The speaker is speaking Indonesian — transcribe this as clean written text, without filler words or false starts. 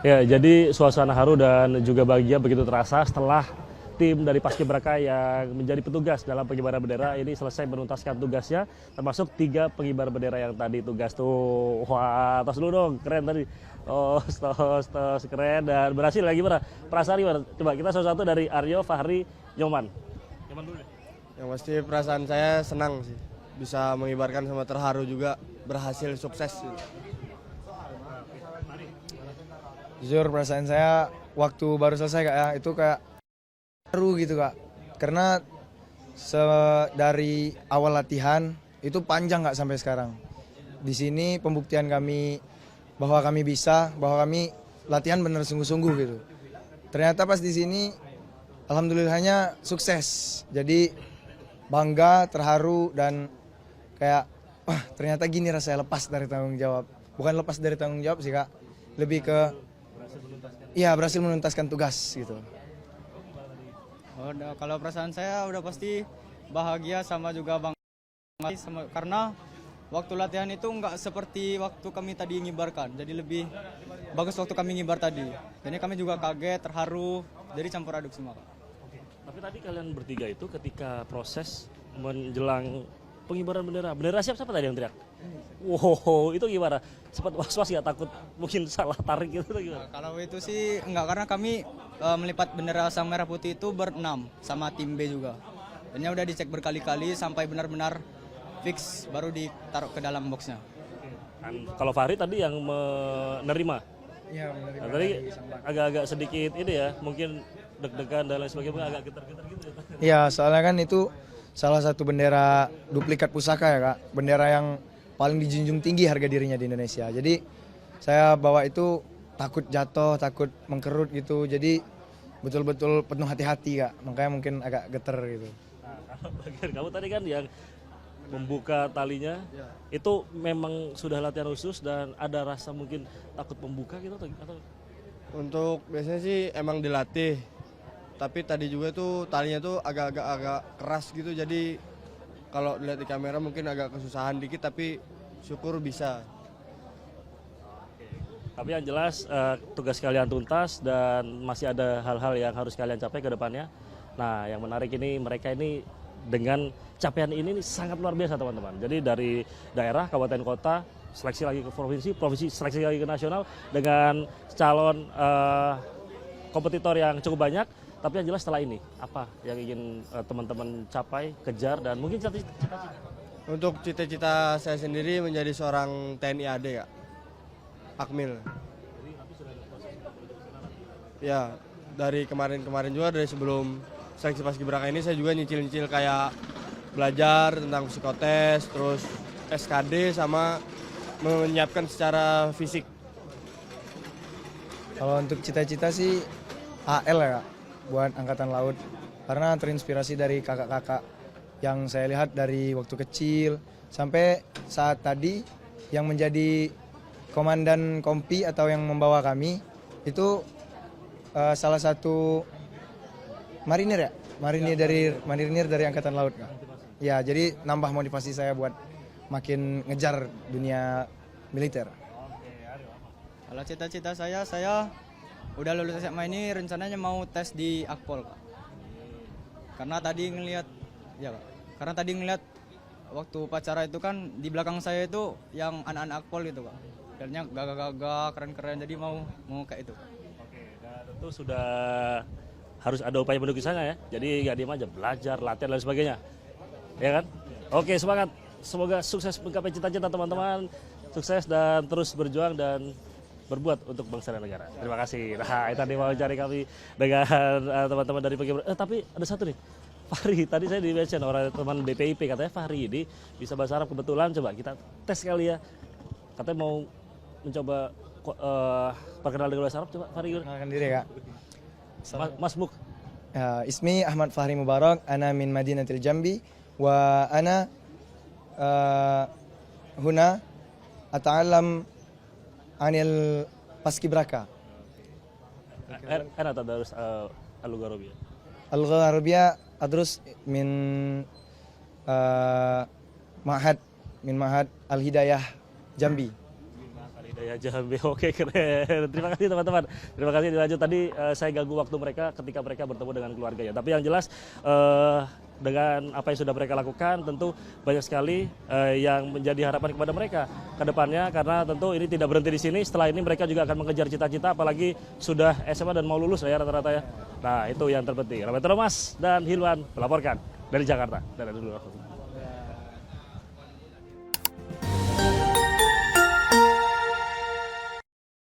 Ya, jadi suasana haru dan juga bahagia begitu terasa setelah tim dari Paskibraka yang menjadi petugas dalam pengibaran bendera ini selesai menuntaskan tugasnya, termasuk 3 pengibar bendera yang tadi tugas tuh. Wah, tos dulu dong, keren tadi. Tos, keren dan berhasil lagi mana? Perasaan gimana? Coba kita satu-satu dari Aryo, Fahri, Nyoman. Nyoman dulu deh. Yang pasti perasaan saya senang sih, bisa mengibarkan sama terharu juga, berhasil sukses. Jujur perasaan saya waktu baru selesai kak ya, itu kayak baru gitu kak. Karena dari awal latihan itu panjang kak sampai sekarang. Di sini pembuktian kami bahwa kami bisa, bahwa kami latihan benar sungguh-sungguh gitu. Ternyata pas di sini alhamdulillahnya sukses. Jadi bangga, terharu dan kayak wah ternyata gini rasanya lepas dari tanggung jawab. Bukan lepas dari tanggung jawab sih kak, lebih ke iya berhasil menuntaskan tugas gitu. Kalau perasaan saya udah pasti bahagia sama juga bangga karena waktu latihan itu nggak seperti waktu kami tadi ngibarkan, jadi lebih bagus waktu kami ngibar tadi. Jadi kami juga kaget, terharu, jadi campur aduk semua. Tapi tadi kalian bertiga itu ketika proses menjelang pengibaran bendera siapa tadi yang teriak? Wow, itu gimana? Sempat was-was nggak, takut mungkin salah tarik gitu atau gimana? Kalau itu sih enggak, karena kami melipat bendera sang merah putih itu berenam sama tim B juga. Dan udah dicek berkali-kali sampai benar-benar fix baru ditaruh ke dalam boxnya. Kalau Fahri tadi yang menerima. Iya menerima. Nah, tadi agak-agak sedikit ini ya, mungkin deg-degan dan lain sebagainya, agak getar-getar gitu ya. Iya soalnya kan itu salah satu bendera duplikat pusaka ya kak. Bendera yang paling dijunjung tinggi harga dirinya di Indonesia. Jadi saya bawa itu takut jatuh, takut mengkerut gitu. Jadi betul-betul penuh hati-hati kak. Makanya mungkin agak geter gitu. Nah, kalau bagian kamu tadi kan yang membuka talinya, itu memang sudah latihan khusus dan ada rasa mungkin takut membuka gitu atau? Untuk biasanya sih emang dilatih, tapi tadi juga tuh talinya tuh agak keras gitu, jadi kalau dilihat di kamera mungkin agak kesusahan dikit, tapi syukur bisa. Tapi yang jelas tugas kalian tuntas dan masih ada hal-hal yang harus kalian capai ke depannya. Nah, yang menarik ini mereka ini dengan capaian ini sangat luar biasa teman-teman. Jadi dari daerah, kabupaten, kota, seleksi lagi ke provinsi, provinsi seleksi lagi ke nasional dengan calon kompetitor yang cukup banyak. Tapi yang jelas setelah ini, apa yang ingin teman-teman capai, kejar, dan mungkin cita-cita? Untuk cita-cita saya sendiri menjadi seorang TNI AD ya, Akmil. Ya, dari kemarin-kemarin juga, dari sebelum seleksi Paskibraka ini saya juga nyicil-nyicil kayak belajar tentang psikotes, terus SKD sama menyiapkan secara fisik. Kalau untuk cita-cita sih AL ya kak, buat Angkatan Laut. Karena terinspirasi dari kakak-kakak yang saya lihat dari waktu kecil sampai saat tadi yang menjadi komandan kompi atau yang membawa kami itu salah satu marinir ya, marinir dari Angkatan Laut kak. Ya, jadi nambah motivasi saya buat makin ngejar dunia militer. Kalau cita-cita saya udah lulus SMA ini rencananya mau tes di Akpol, Kak. Karena tadi ngelihat waktu upacara itu kan di belakang saya itu yang anak-anak Akpol itu, Kak. Kayaknya gagah-gagah, keren-keren, jadi mau kayak itu. Oke, dan tentu sudah harus ada upaya menuju sana ya. Jadi nggak diem aja, belajar, latihan dan sebagainya. Ya kan? Oke, semangat. Semoga sukses menggapai cita-cita teman-teman. Sukses dan terus berjuang dan berbuat untuk bangsa dan negara. Terima kasih. Nah, itu tadi wawancara kami dengan teman-teman dari Pengibar. Tapi ada satu nih, Fahri. Tadi saya di-mention orang teman BPIP, katanya Fahri ini bisa bahasa Arab kebetulan. Coba kita tes kali ya. Katanya mau mencoba perkenalan dengan bahasa Arab. Coba Fahri. Kenalkan diri kak. Mas Muk. Ismi Ahmad Fahri Mubarak, ana min Madinatil Jambi wa ana huna ata'allam anil Paskibraka. Ana tadarus al-lugha Arabiyah. Al-lugha Arabiyah adrus min ma'had Al-Hidayah Jambi. Hidayah Jambi, oke keren. Terima kasih teman-teman. Terima kasih dilanjut tadi saya ganggu waktu mereka ketika mereka bertemu dengan keluarganya. Tapi yang jelas dengan apa yang sudah mereka lakukan tentu banyak sekali yang menjadi harapan kepada mereka ke depannya karena tentu ini tidak berhenti di sini. Setelah ini mereka juga akan mengejar cita-cita apalagi sudah SMA dan mau lulus ya rata-rata ya. Nah, itu yang terpenting. Rahmat Romas dan Hilwan melaporkan dari Jakarta. Dan dulu.